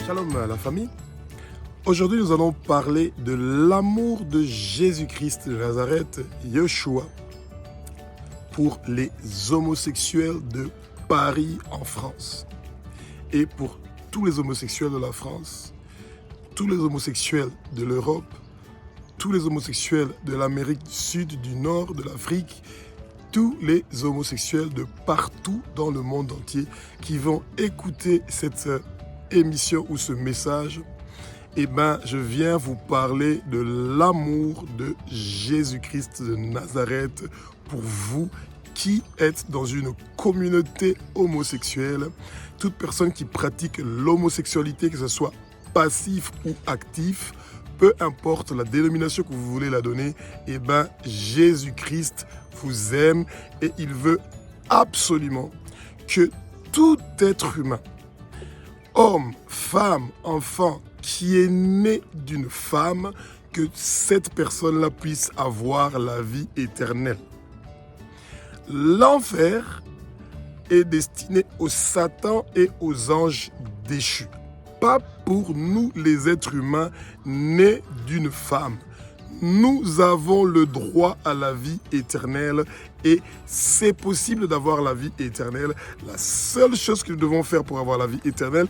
Shalom la famille. Aujourd'hui, nous allons parler de l'amour de Jésus-Christ de Nazareth, Yeshua, pour les homosexuels de Paris en France. Et pour tous les homosexuels de la France, tous les homosexuels de l'Europe, tous les homosexuels de l'Amérique du Sud, du Nord, de l'Afrique, tous les homosexuels de partout dans le monde entier qui vont écouter cette émission ou ce message. Je viens vous parler de l'amour de Jésus-Christ de Nazareth pour vous qui êtes dans une communauté homosexuelle. Toute personne qui pratique l'homosexualité, que ce soit passif ou actif, peu importe la dénomination que vous voulez la donner, Jésus-Christ vous aime et il veut absolument que tout être humain, homme, femme, enfant, qui est né d'une femme, que cette personne-là puisse avoir la vie éternelle. L'enfer est destiné aux Satan et aux anges déchus. Pas pour nous les êtres humains nés d'une femme. Nous avons le droit à la vie éternelle et c'est possible d'avoir la vie éternelle. La seule chose que nous devons faire pour avoir la vie éternelle,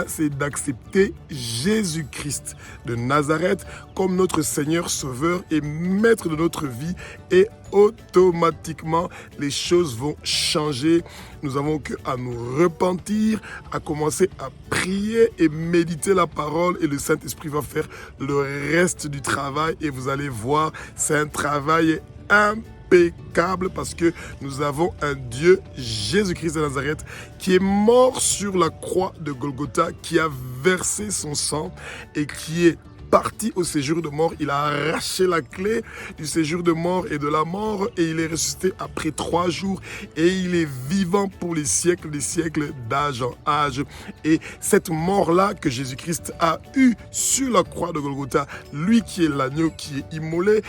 c'est d'accepter Jésus-Christ de Nazareth comme notre Seigneur Sauveur et Maître de notre vie, et automatiquement les choses vont changer. Nous avons qu'à nous repentir, à commencer à prier et méditer la parole, et le Saint-Esprit va faire le reste du travail et vous allez voir, c'est un travail impeccable parce que nous avons un Dieu, Jésus-Christ de Nazareth, qui est mort sur la croix de Golgotha, qui a versé son sang et qui est parti au séjour de mort. Il a arraché la clé du séjour de mort et de la mort et il est ressuscité après 3 jours et il est vivant pour les siècles des siècles, d'âge en âge. Et cette mort-là que Jésus-Christ a eue sur la croix de Golgotha, lui qui est l'agneau qui est immolé,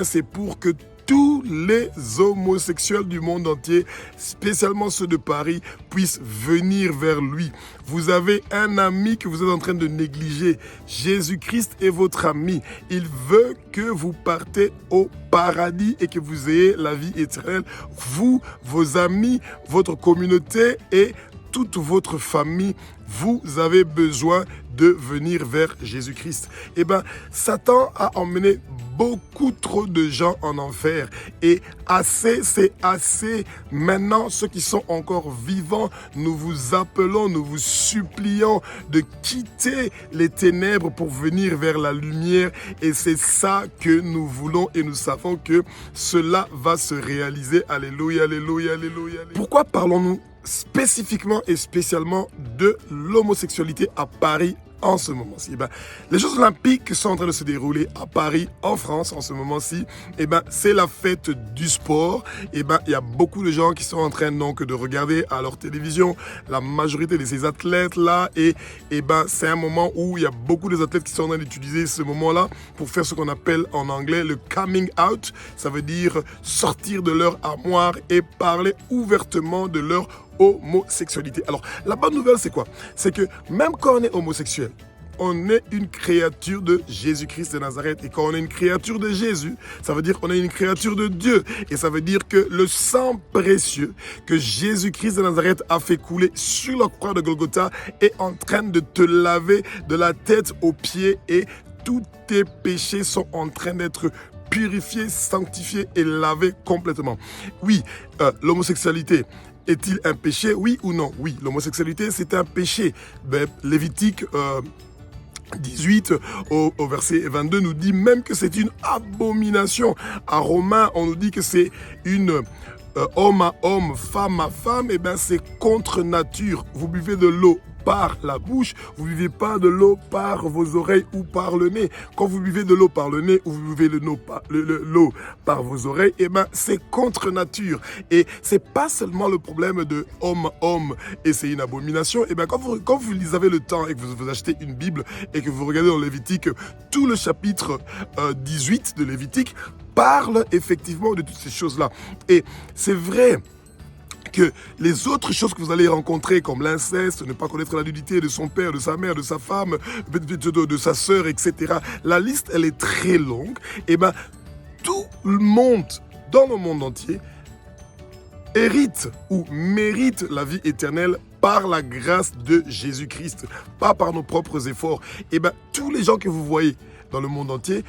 c'est pour que tous les homosexuels du monde entier, spécialement ceux de Paris, puissent venir vers lui. Vous avez un ami que vous êtes en train de négliger. Jésus-Christ est votre ami. Il veut que vous partez au paradis et que vous ayez la vie éternelle. Vous, vos amis, votre communauté et toute votre famille, vous avez besoin de venir vers Jésus-Christ. Satan a emmené beaucoup trop de gens en enfer. Et assez, c'est assez. Maintenant, ceux qui sont encore vivants, nous vous appelons, nous vous supplions de quitter les ténèbres pour venir vers la lumière. Et c'est ça que nous voulons et nous savons que cela va se réaliser. Alléluia, alléluia, alléluia. Pourquoi parlons-nous spécifiquement et spécialement de l'homosexualité à Paris en ce moment-ci? Les Jeux Olympiques sont en train de se dérouler à Paris, en France, en ce moment-ci. C'est la fête du sport. Il y a beaucoup de gens qui sont en train donc de regarder à leur télévision la majorité de ces athlètes-là. Et c'est un moment où il y a beaucoup d'athlètes qui sont en train d'utiliser ce moment-là pour faire ce qu'on appelle en anglais le coming out. Ça veut dire sortir de leur armoire et parler ouvertement de leur homosexualité. Alors, la bonne nouvelle, c'est quoi? C'est que même quand on est homosexuel, on est une créature de Jésus-Christ de Nazareth. Et quand on est une créature de Jésus, ça veut dire qu'on est une créature de Dieu. Et ça veut dire que le sang précieux que Jésus-Christ de Nazareth a fait couler sur la croix de Golgotha est en train de te laver de la tête aux pieds et tous tes péchés sont en train d'être purifiés, sanctifiés et lavés complètement. Oui, l'homosexualité est-il un péché, oui ou non? Oui, l'homosexualité, c'est un péché. Lévitique 18 au verset 22 nous dit même que c'est une abomination. À Romains, on nous dit que c'est une homme à homme, femme à femme. C'est contre nature. Vous buvez de l'eau par la bouche, vous ne buvez pas de l'eau par vos oreilles ou par le nez. Quand vous buvez de l'eau par le nez ou vous buvez l'eau par vos oreilles, c'est contre nature. Et c'est pas seulement le problème de homme à homme et c'est une abomination. Quand vous avez le temps et que vous achetez une Bible et que vous regardez dans Lévitique, tout le chapitre 18 de Lévitique parle effectivement de toutes ces choses-là. Et c'est vrai que les autres choses que vous allez rencontrer, comme l'inceste, ne pas connaître la nudité de son père, de sa mère, de sa femme, de sa sœur, etc. La liste, elle est très longue. Et bien, tout le monde, dans le monde entier, hérite ou mérite la vie éternelle par la grâce de Jésus-Christ, pas par nos propres efforts. Et bien, tous les gens que vous voyez dans le monde entier,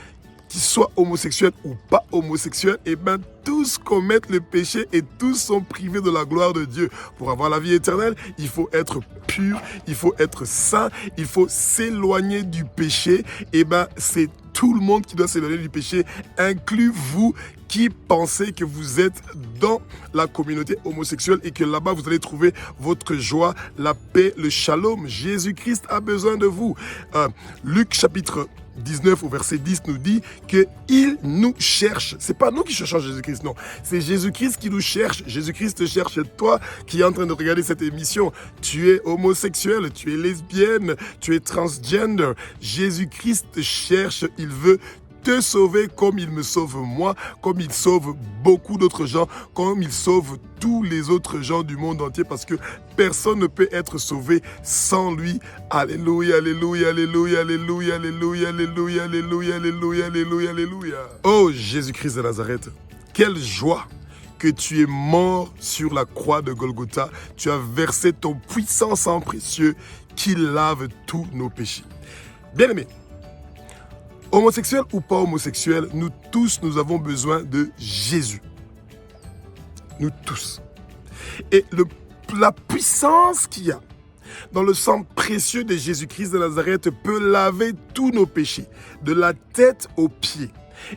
qu'ils soient homosexuels ou pas homosexuels, et bien tous commettent le péché et tous sont privés de la gloire de Dieu. Pour avoir la vie éternelle, il faut être pur, il faut être saint, il faut s'éloigner du péché. Et bien c'est tout le monde qui doit s'éloigner du péché, inclus vous qui pensez que vous êtes dans la communauté homosexuelle et que là-bas vous allez trouver votre joie, la paix, le shalom. Jésus-Christ a besoin de vous. Luc chapitre 19 au verset 10 nous dit qu'il nous cherche. C'est pas nous qui cherchons Jésus-Christ, non. C'est Jésus-Christ qui nous cherche. Jésus-Christ te cherche. Toi qui es en train de regarder cette émission, tu es homosexuel, tu es lesbienne, tu es transgender. Jésus-Christ te cherche. Il veut te sauver comme il me sauve moi, comme il sauve beaucoup d'autres gens, comme il sauve tous les autres gens du monde entier, parce que personne ne peut être sauvé sans lui. Alléluia, alléluia, alléluia, alléluia, alléluia, alléluia, alléluia, alléluia, alléluia, alléluia. Oh Jésus-Christ de Nazareth, quelle joie que tu es mort sur la croix de Golgotha. Tu as versé ton puissant sang précieux qui lave tous nos péchés. Bien-aimés, homosexuel ou pas homosexuel, nous tous, nous avons besoin de Jésus. Nous tous. Et la puissance qu'il y a dans le sang précieux de Jésus-Christ de Nazareth peut laver tous nos péchés, de la tête aux pieds.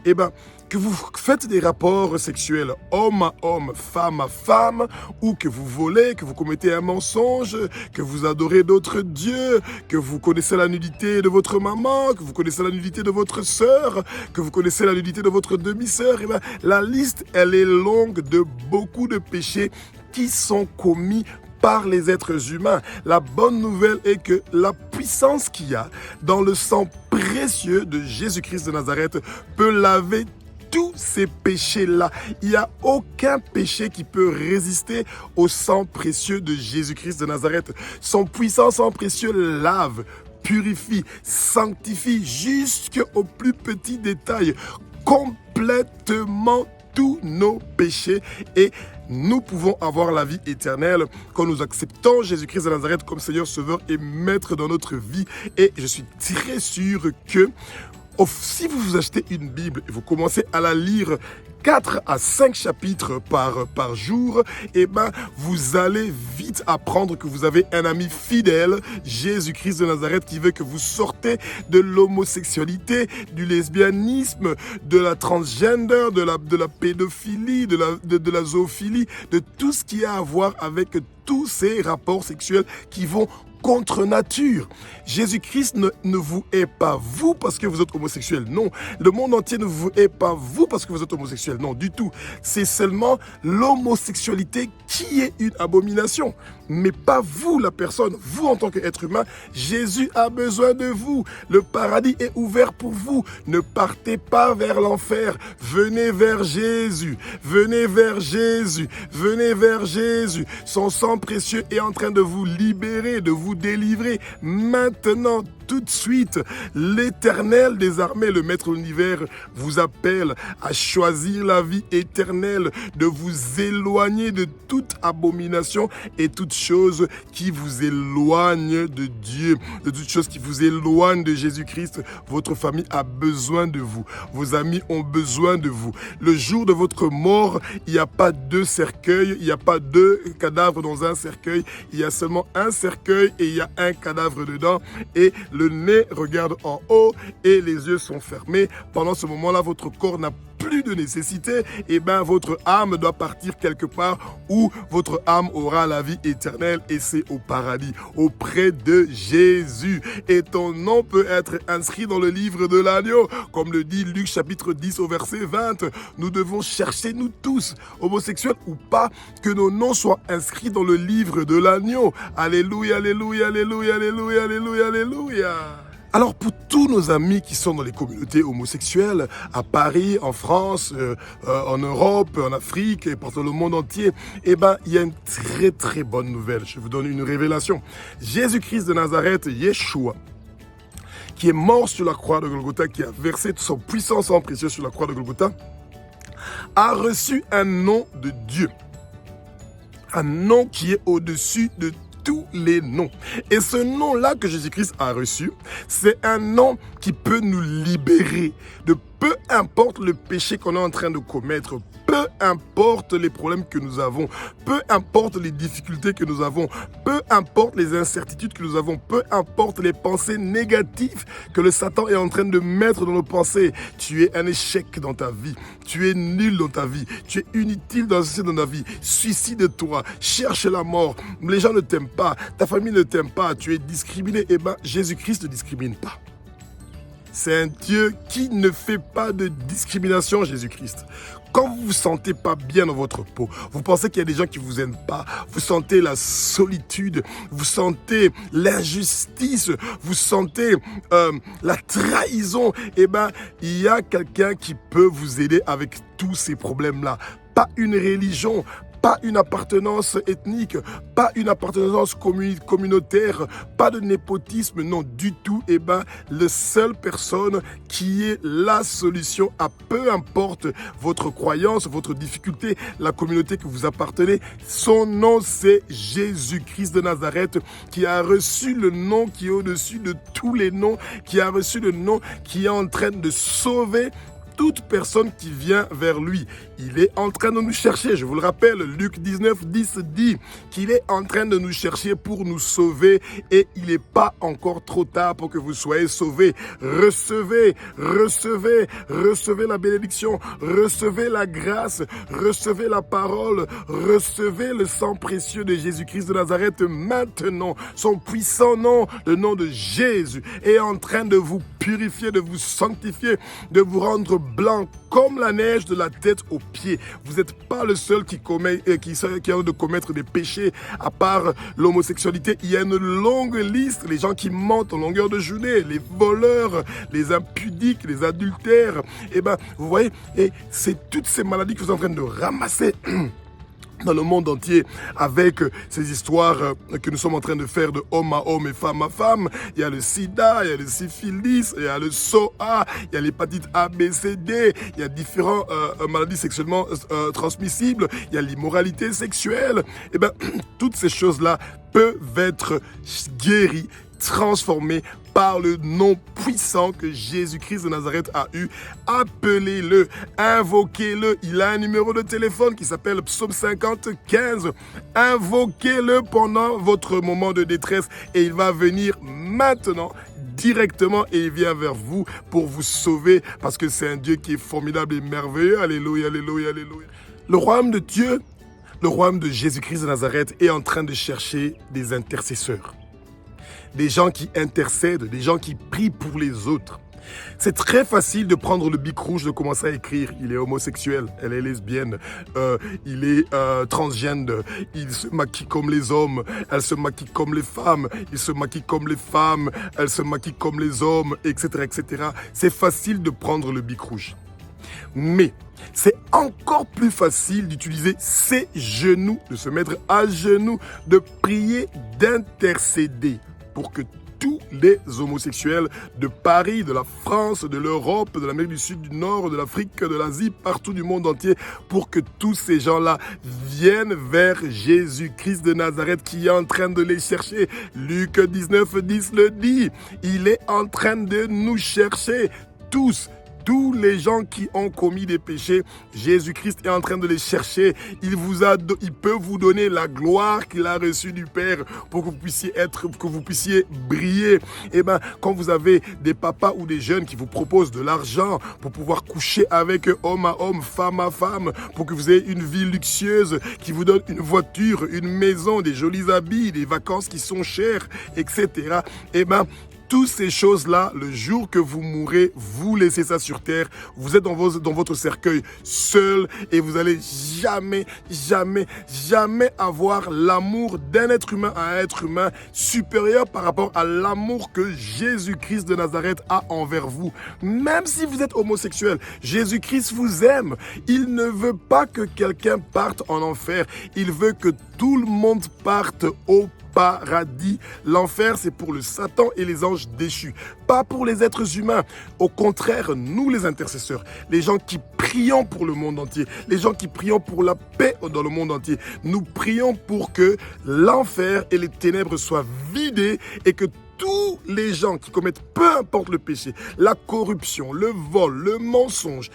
Eh bien, que vous faites des rapports sexuels homme à homme, femme à femme, ou que vous volez, que vous commettez un mensonge, que vous adorez d'autres dieux, que vous connaissez la nudité de votre maman, que vous connaissez la nudité de votre sœur, que vous connaissez la nudité de votre demi-sœur, eh bien, la liste, elle est longue de beaucoup de péchés qui sont commis par les êtres humains. La bonne nouvelle est que la puissance qu'il y a dans le sang précieux de Jésus-Christ de Nazareth peut laver tous ces péchés-là. Il n'y a aucun péché qui peut résister au sang précieux de Jésus-Christ de Nazareth. Son puissant sang précieux lave, purifie, sanctifie jusqu'au plus petit détail, complètement tous nos péchés, et nous pouvons avoir la vie éternelle quand nous acceptons Jésus-Christ de Nazareth comme Seigneur, Sauveur et Maître dans notre vie. Et je suis très sûr que si vous vous achetez une Bible et vous commencez à la lire 4 à 5 chapitres par jour, eh ben, vous allez vite apprendre que vous avez un ami fidèle, Jésus-Christ de Nazareth, qui veut que vous sortez de l'homosexualité, du lesbianisme, de la transgender, de la pédophilie, de la zoophilie, de tout ce qui a à voir avec tous ces rapports sexuels qui vont contre nature. Jésus-Christ ne vous hait pas vous parce que vous êtes homosexuel. Non. Le monde entier ne vous hait pas vous parce que vous êtes homosexuel. Non, du tout. C'est seulement l'homosexualité qui est une abomination. Mais pas vous, la personne. Vous, en tant qu'être humain, Jésus a besoin de vous. Le paradis est ouvert pour vous. Ne partez pas vers l'enfer. Venez vers Jésus. Venez vers Jésus. Venez vers Jésus. Son sang précieux est en train de vous libérer, de vous délivrer maintenant, tout de suite. L'Éternel des armées, le Maître de l'univers, vous appelle à choisir la vie éternelle, de vous éloigner de toute abomination et toute chose qui vous éloigne de Dieu, de toute chose qui vous éloigne de Jésus-Christ. Votre famille a besoin de vous. Vos amis ont besoin de vous. Le jour de votre mort, il n'y a pas 2 cercueils, il n'y a pas 2 cadavres dans un cercueil, il y a seulement un cercueil et il y a un cadavre dedans, et le nez regarde en haut et les yeux sont fermés. Pendant ce moment-là, votre corps n'a plus de nécessité, et bien votre âme doit partir quelque part où votre âme aura la vie éternelle, et c'est au paradis, auprès de Jésus. Et ton nom peut être inscrit dans le livre de l'agneau, comme le dit Luc chapitre 10 au verset 20. Nous devons chercher, nous tous, homosexuels ou pas, que nos noms soient inscrits dans le livre de l'agneau. Alléluia, alléluia, alléluia, alléluia, alléluia, alléluia. Alors pour tous nos amis qui sont dans les communautés homosexuelles, à Paris, en France, en Europe, en Afrique et partout dans le monde entier, il y a une très très bonne nouvelle. Je vous donne une révélation. Jésus-Christ de Nazareth, Yeshua, qui est mort sur la croix de Golgotha, qui a versé son puissant sang précieux sur la croix de Golgotha, a reçu un nom de Dieu. Un nom qui est au-dessus de tous les noms. Et ce nom-là que Jésus-Christ a reçu, c'est un nom qui peut nous libérer de peu importe le péché qu'on est en train de commettre, peu importe les problèmes que nous avons, peu importe les difficultés que nous avons, peu importe les incertitudes que nous avons, peu importe les pensées négatives que le Satan est en train de mettre dans nos pensées. Tu es un échec dans ta vie, tu es nul dans ta vie, tu es inutile dans ta vie, suicide-toi, cherche la mort, les gens ne t'aiment pas, ta famille ne t'aime pas, tu es discriminé. Jésus-Christ ne discrimine pas. C'est un Dieu qui ne fait pas de discrimination, Jésus-Christ. Quand vous vous sentez pas bien dans votre peau, vous pensez qu'il y a des gens qui vous aiment pas, vous sentez la solitude, vous sentez l'injustice, vous sentez la trahison, il y a quelqu'un qui peut vous aider avec tous ces problèmes-là. Pas une religion, pas une appartenance ethnique, pas une appartenance communautaire, pas de népotisme, non du tout. La seule personne qui est la solution à peu importe votre croyance, votre difficulté, la communauté que vous appartenez, son nom c'est Jésus-Christ de Nazareth, qui a reçu le nom qui est au-dessus de tous les noms, qui a reçu le nom qui est en train de sauver toute personne qui vient vers lui. Il est en train de nous chercher. Je vous le rappelle, Luc 19, 10 dit qu'il est en train de nous chercher pour nous sauver et il n'est pas encore trop tard pour que vous soyez sauvés. Recevez la bénédiction, recevez la grâce, recevez la parole, recevez le sang précieux de Jésus-Christ de Nazareth maintenant. Son puissant nom, le nom de Jésus, est en train de vous purifier, de vous sanctifier, de vous rendre blanc comme la neige de la tête aux pieds. Vous n'êtes pas le seul qui a de commettre des péchés à part l'homosexualité. Il y a une longue liste, les gens qui mentent en longueur de journée, les voleurs, les impudiques, les adultères. Vous voyez, et c'est toutes ces maladies que vous êtes en train de ramasser dans le monde entier avec ces histoires que nous sommes en train de faire de homme à homme et femme à femme. Il y a le sida, il y a le syphilis, il y a le SOA, il y a l'hépatite A, B, C, D, il y a différentes maladies sexuellement transmissibles, il y a l'immoralité sexuelle. Toutes ces choses-là peuvent être guéries, transformées par le nom puissant que Jésus-Christ de Nazareth a eu. Appelez-le, invoquez-le. Il a un numéro de téléphone qui s'appelle Psaume 50-15. Invoquez-le pendant votre moment de détresse et il va venir maintenant directement et il vient vers vous pour vous sauver parce que c'est un Dieu qui est formidable et merveilleux. Alléluia, alléluia, alléluia. Le royaume de Dieu, le royaume de Jésus-Christ de Nazareth est en train de chercher des intercesseurs. Des gens qui intercèdent, des gens qui prient pour les autres. C'est très facile de prendre le bic rouge, de commencer à écrire. Il est homosexuel, elle est lesbienne, il est transgender, il se maquille comme les hommes, elle se maquille comme les femmes, il se maquille comme les femmes, elle se maquille comme les hommes, etc., etc. C'est facile de prendre le bic rouge. Mais c'est encore plus facile d'utiliser ses genoux, de se mettre à genoux, de prier, d'intercéder pour que tous les homosexuels de Paris, de la France, de l'Europe, de l'Amérique du Sud, du Nord, de l'Afrique, de l'Asie, partout du monde entier, pour que tous ces gens-là viennent vers Jésus-Christ de Nazareth qui est en train de les chercher. Luc 19, 10 le dit. Il est en train de nous chercher tous. Tous les gens qui ont commis des péchés, Jésus-Christ est en train de les chercher. Il peut vous donner la gloire qu'il a reçue du Père pour que vous puissiez briller. Quand vous avez des papas ou des jeunes qui vous proposent de l'argent pour pouvoir coucher avec eux, homme à homme, femme à femme, pour que vous ayez une vie luxueuse, qui vous donne une voiture, une maison, des jolis habits, des vacances qui sont chères, etc. Toutes ces choses-là, le jour que vous mourrez, vous laissez ça sur terre. Vous êtes dans votre cercueil seul et vous allez jamais, jamais, jamais avoir l'amour d'un être humain à un être humain supérieur par rapport à l'amour que Jésus-Christ de Nazareth a envers vous. Même si vous êtes homosexuel, Jésus-Christ vous aime. Il ne veut pas que quelqu'un parte en enfer. Il veut que tout le monde parte au paradis. L'enfer, c'est pour le Satan et les anges déchus, pas pour les êtres humains. Au contraire, nous les intercesseurs, les gens qui prions pour le monde entier, les gens qui prions pour la paix dans le monde entier, nous prions pour que l'enfer et les ténèbres soient vidés et que tous les gens qui commettent peu importe le péché, la corruption, le vol, le mensonge,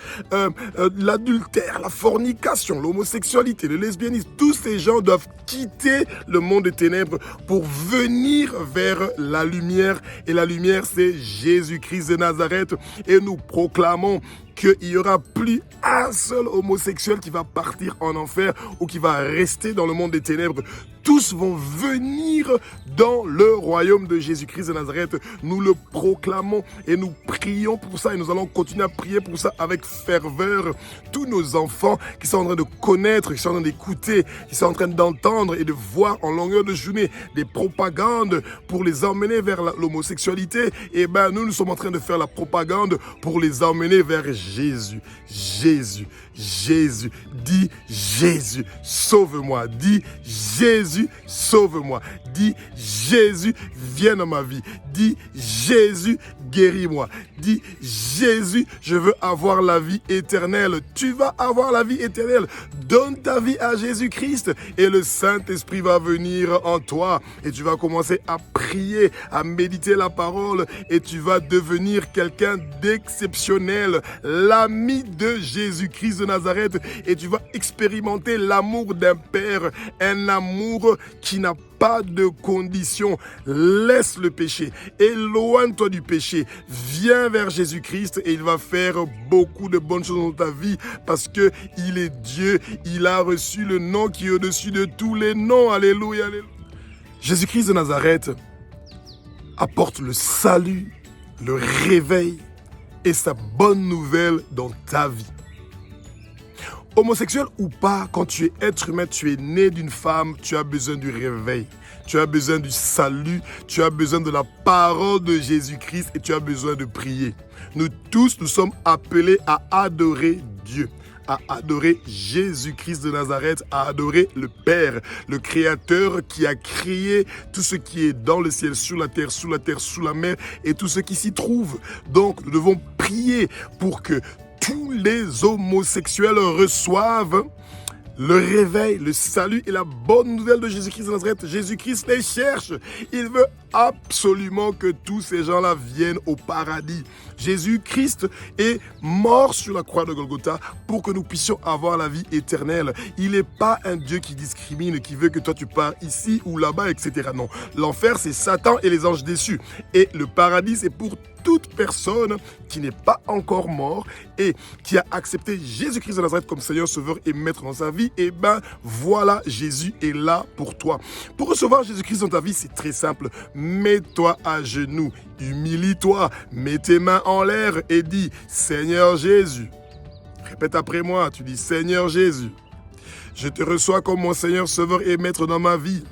l'adultère, la fornication, l'homosexualité, le lesbianisme, tous ces gens doivent quitter le monde des ténèbres pour venir vers la lumière. Et la lumière, c'est Jésus-Christ de Nazareth. Et nous proclamons qu'il n'y aura plus un seul homosexuel qui va partir en enfer ou qui va rester dans le monde des ténèbres. Tous vont venir dans le royaume de Jésus-Christ de Nazareth. Nous le proclamons et nous prions pour ça et nous allons continuer à prier pour ça avec ferveur. Tous nos enfants qui sont en train de connaître, qui sont en train d'écouter, qui sont en train d'entendre et de voir en longueur de journée des propagandes pour les emmener vers l'homosexualité, et nous sommes en train de faire la propagande pour les emmener vers Jésus. Jésus, Jésus, dis Jésus, sauve-moi. Dis Jésus, sauve-moi. Dis Jésus, viens dans ma vie. Dis Jésus, guéris-moi. Dis Jésus, je veux avoir la vie éternelle. Tu vas avoir la vie éternelle. Donne ta vie à Jésus-Christ et le Saint-Esprit va venir en toi et tu vas commencer à prier, à méditer la parole et tu vas devenir quelqu'un d'exceptionnel, l'ami de Jésus-Christ de Nazareth, et tu vas expérimenter l'amour d'un père, un amour qui n'a pas de condition. Laisse le péché, éloigne-toi du péché, viens vers Jésus-Christ et il va faire beaucoup de bonnes choses dans ta vie parce que il est Dieu, il a reçu le nom qui est au-dessus de tous les noms. Alléluia, alléluia. Jésus-Christ de Nazareth apporte le salut, le réveil et sa bonne nouvelle dans ta vie. Homosexuel ou pas, quand tu es être humain, tu es né d'une femme, tu as besoin du réveil, tu as besoin du salut, tu as besoin de la parole de Jésus-Christ et tu as besoin de prier. Nous tous, nous sommes appelés à adorer Dieu, à adorer Jésus-Christ de Nazareth, à adorer le Père, le Créateur qui a créé tout ce qui est dans le ciel, sous la terre, sous la mer et tout ce qui s'y trouve. Donc, nous devons prier pour que tous les homosexuels reçoivent le réveil, le salut et la bonne nouvelle de Jésus-Christ de Nazareth. Jésus-Christ les cherche. Il veut absolument que tous ces gens-là viennent au paradis. Jésus-Christ est mort sur la croix de Golgotha pour que nous puissions avoir la vie éternelle. Il n'est pas un Dieu qui discrimine, qui veut que toi tu pars ici ou là-bas, etc. Non, l'enfer c'est Satan et les anges déçus. Et le paradis c'est pour toute personne qui n'est pas encore mort et qui a accepté Jésus-Christ de Nazareth comme Seigneur, Sauveur et Maître dans sa vie. Et voilà, Jésus est là pour toi. Pour recevoir Jésus-Christ dans ta vie, c'est très simple. Mets-toi à genoux, humilie-toi, mets tes mains en l'air et dis « Seigneur Jésus ». Répète après moi, tu dis « Seigneur Jésus, je te reçois comme mon Seigneur, Sauveur et Maître dans ma vie.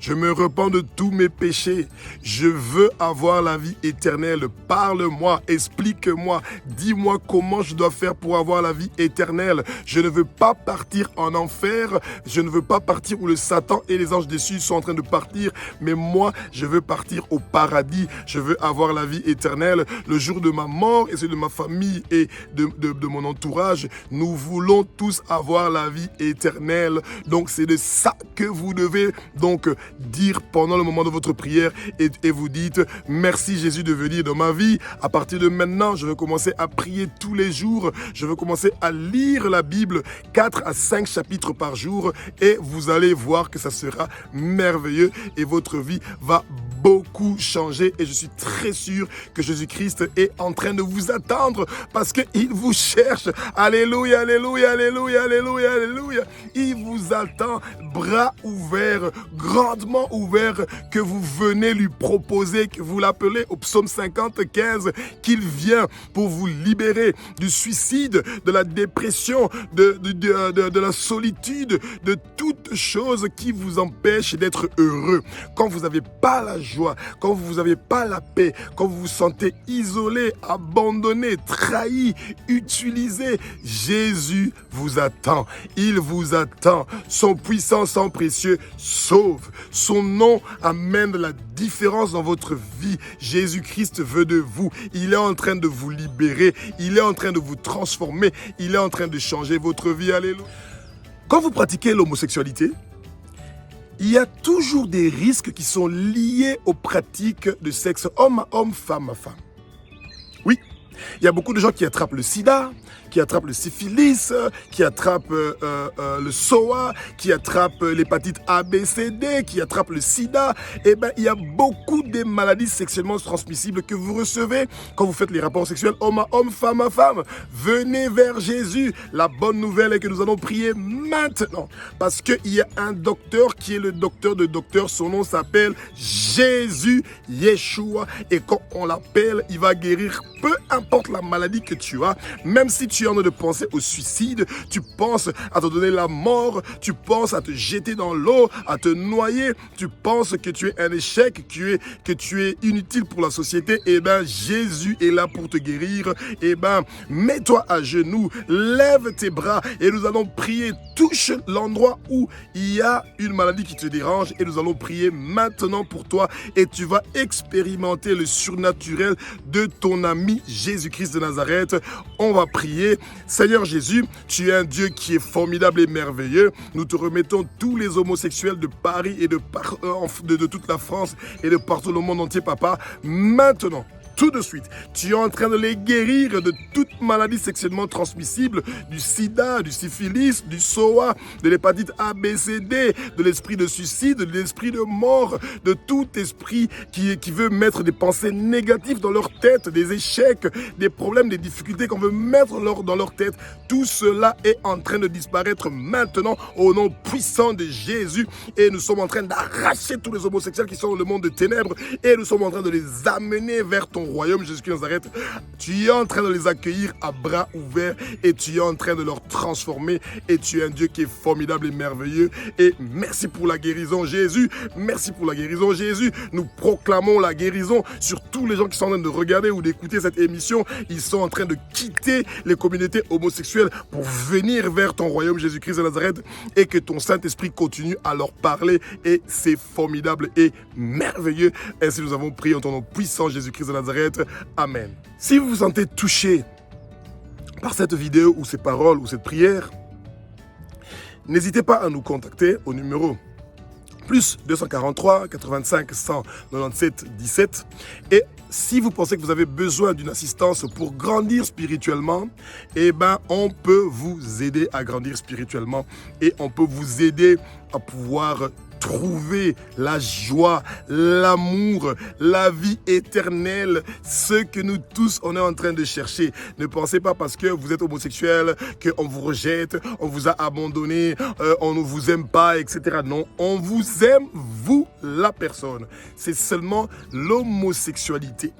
Je me repens de tous mes péchés. Je veux avoir la vie éternelle. Parle-moi, explique-moi. Dis-moi comment je dois faire pour avoir la vie éternelle. Je ne veux pas partir en enfer. Je ne veux pas partir où le Satan et les anges déçus sont en train de partir. Mais moi, je veux partir au paradis. Je veux avoir la vie éternelle. Le jour de ma mort et celui de ma famille et de mon entourage, nous voulons tous avoir la vie éternelle. Donc, c'est de ça que vous devez donc dire pendant le moment de votre prière et vous dites merci Jésus de venir dans ma vie. À partir de maintenant, je veux commencer à prier tous les jours. Je veux commencer à lire la Bible 4 à 5 chapitres par jour et vous allez voir que ça sera merveilleux et votre vie va beaucoup changé et je suis très sûr que Jésus-Christ est en train de vous attendre parce qu'il vous cherche. Alléluia, alléluia, alléluia, alléluia, alléluia. Il vous attend, bras ouverts, grandement ouverts, que vous venez lui proposer, que vous l'appelez au psaume 50-15, qu'il vient pour vous libérer du suicide, de la dépression, de la solitude, de toute chose qui vous empêche d'être heureux. Quand vous n'avez pas la joie, quand vous n'avez pas la paix, quand vous vous sentez isolé, abandonné, trahi, utilisé, Jésus vous attend. Il vous attend. Son puissant sang précieux sauve. Son nom amène la différence dans votre vie. Jésus-Christ veut de vous. Il est en train de vous libérer. Il est en train de vous transformer. Il est en train de changer votre vie. Alléluia. Quand vous pratiquez l'homosexualité, il y a toujours des risques qui sont liés aux pratiques de sexe homme à homme, femme à femme. Oui, il y a beaucoup de gens qui attrapent le sida, qui attrapent le syphilis, qui attrapent le SOA, qui attrapent l'hépatite A, B, C, D, qui attrapent le sida. Eh bien, il y a beaucoup de maladies sexuellement transmissibles que vous recevez quand vous faites les rapports sexuels homme à homme, femme à femme. Venez vers Jésus. La bonne nouvelle est que nous allons prier maintenant. Parce qu'il y a un docteur qui est le docteur de docteurs. Son nom s'appelle Jésus Yeshua. Et quand on l'appelle, il va guérir peu importe la maladie que tu as. Même si tu es en train de penser au suicide, tu penses à te donner la mort, tu penses à te jeter dans l'eau, à te noyer, tu penses que tu es un échec, que tu es inutile pour la société, eh bien Jésus est là pour te guérir. Eh bien, mets-toi à genoux, lève tes bras et nous allons prier. Touche l'endroit où il y a une maladie qui te dérange et nous allons prier maintenant pour toi et tu vas expérimenter le surnaturel de ton ami Jésus-Christ de Nazareth. On va prier. Seigneur Jésus, tu es un Dieu qui est formidable et merveilleux. Nous te remettons tous les homosexuels de Paris et de toute la France et de partout le monde entier, papa. Maintenant, tout de suite, tu es en train de les guérir de toute maladie sexuellement transmissible, du sida, du syphilis, du SOA, de l'hépatite A, B, C, D, de l'esprit de suicide, de l'esprit de mort, de tout esprit qui veut mettre des pensées négatives dans leur tête, des échecs, des problèmes, des difficultés qu'on veut mettre dans leur tête. Tout cela est en train de disparaître maintenant au nom puissant de Jésus. Et nous sommes en train d'arracher tous les homosexuels qui sont dans le monde de ténèbres et nous sommes en train de les amener vers ton royaume, Jésus-Christ de Nazareth. Tu es en train de les accueillir à bras ouverts et tu es en train de leur transformer et tu es un Dieu qui est formidable et merveilleux. Et merci pour la guérison, Jésus. Merci pour la guérison, Jésus. Nous proclamons la guérison sur tous les gens qui sont en train de regarder ou d'écouter cette émission. Ils sont en train de quitter les communautés homosexuelles pour venir vers ton royaume, Jésus-Christ de Nazareth, et que ton Saint-Esprit continue à leur parler et c'est formidable et merveilleux. Ainsi nous avons prié en ton nom puissant, Jésus-Christ de Nazareth. Amen. Si vous vous sentez touché par cette vidéo ou ces paroles ou cette prière, n'hésitez pas à nous contacter au numéro plus 243 85 197 17 et si vous pensez que vous avez besoin d'une assistance pour grandir spirituellement, eh ben, on peut vous aider à grandir spirituellement et on peut vous aider à pouvoir trouver la joie, l'amour, la vie éternelle, ce que nous tous, on est en train de chercher. Ne pensez pas parce que vous êtes homosexuel, qu'on vous rejette, on vous a abandonné, on ne vous aime pas, etc. Non, on vous aime, vous, la personne. C'est seulement l'homosexualité,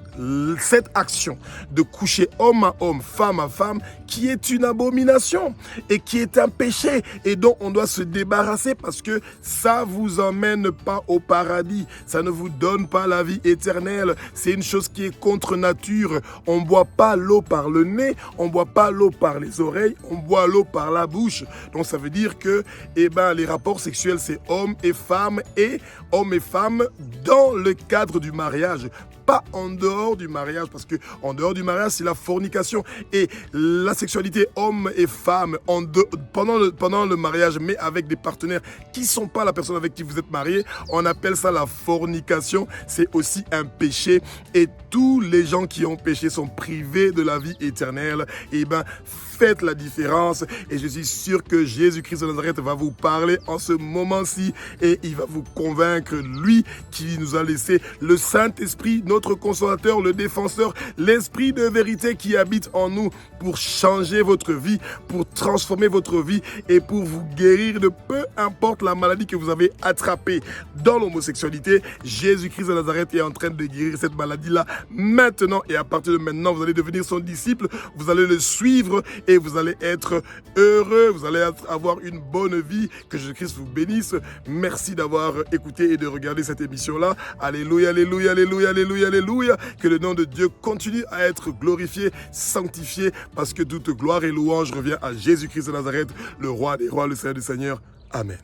cette action de coucher homme à homme, femme à femme, qui est une abomination et qui est un péché et dont on doit se débarrasser parce que ça vous emmène pas au paradis, ça ne vous donne pas la vie éternelle, c'est une chose qui est contre nature. On ne boit pas l'eau par le nez, on ne boit pas l'eau par les oreilles, on boit l'eau par la bouche. Donc ça veut dire que les rapports sexuels c'est hommes et femmes dans le cadre du mariage. pas en dehors du mariage, parce que en dehors du mariage, c'est la fornication et la sexualité homme et femme pendant le mariage, mais avec des partenaires qui ne sont pas la personne avec qui vous êtes marié. On appelle ça la fornication. C'est aussi un péché et tous les gens qui ont péché sont privés de la vie éternelle. Et ben, faites la différence et je suis sûr que Jésus-Christ de Nazareth va vous parler en ce moment-ci et il va vous convaincre, lui qui nous a laissé le Saint-Esprit, notre consolateur, le défenseur, l'Esprit de vérité qui habite en nous pour changer votre vie, pour transformer votre vie et pour vous guérir de peu importe la maladie que vous avez attrapée dans l'homosexualité. Jésus-Christ de Nazareth est en train de guérir cette maladie-là maintenant et à partir de maintenant, vous allez devenir son disciple, vous allez le suivre et vous allez être heureux, vous allez avoir une bonne vie. Que Jésus-Christ vous bénisse. Merci d'avoir écouté et de regarder cette émission-là. Alléluia, alléluia, alléluia, alléluia, alléluia. Que le nom de Dieu continue à être glorifié, sanctifié, parce que toute gloire et louange revient à Jésus-Christ de Nazareth, le roi des rois, le Seigneur des seigneurs. Amen.